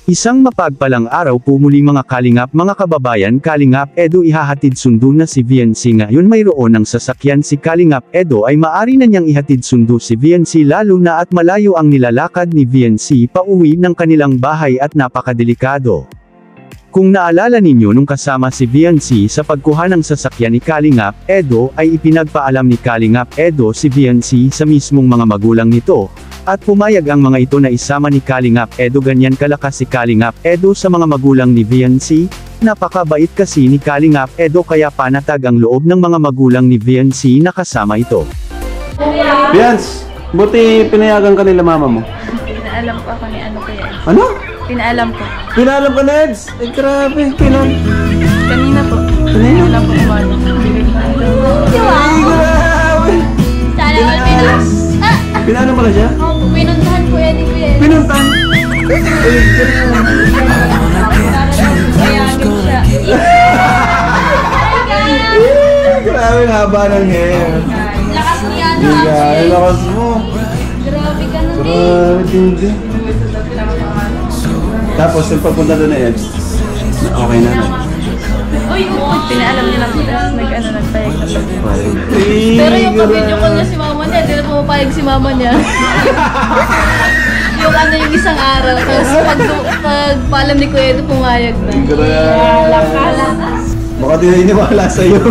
Isang mapagpalang araw po muli mga kalingap mga kababayan, Kalingap Edo ihahatid sundo na si VNC. Ngayon mayroon ng sasakyan si Kalingap Edo ay maari na niyang ihatid sundo si VNC lalo na at malayo ang nilalakad ni VNC pauwi ng kanilang bahay at napakadelikado. Kung naalala ninyo nung kasama si VNC sa pagkuha ng sasakyan ni Kalingap Edo ay ipinagpaalam ni Kalingap Edo si VNC sa mismong mga magulang nito. At pumayag ang mga ito na isama ni Kalingap Edo. Ganyan kalakas si Kalingap Edo sa mga magulang ni VNC, napakabait kasi ni Kalingap Edo kaya panatag ang loob ng mga magulang ni VNC na kasama ito. Vince, buti pinayagan ka nila mama mo. Pinaalam ko ako ni ano ko yan. Ano? Pinaalam ko. Pinaalam ka, Neds? Eh, grabe, kailan? Kanina po. Kanina? Pinaalam ko umaga. Ay, grabe! Sana all pinas. Pinaalam pala siya? Oo, pinuntahan ko yan ni Kuya. Pinuntahan? Kayagin siya. Grabe, ang haba ng hair. Lakas niya ano. Grabe, lakas mo. Grabe ka na din. Grabe, hindi. Tapos, yung papunta doon na Ed, okay na. Uy, pinaalam niya lang po. Tapos nagpayag na po. Ay, Pero yung grabe. pag-video call niya si mama niya, hindi na pumapayag si mama niya. yung isang araw. Tapos pagpaalam ni Kuya Edo, pumayag na. Grabe. Lakas. Baka di na iniwala sa'yo.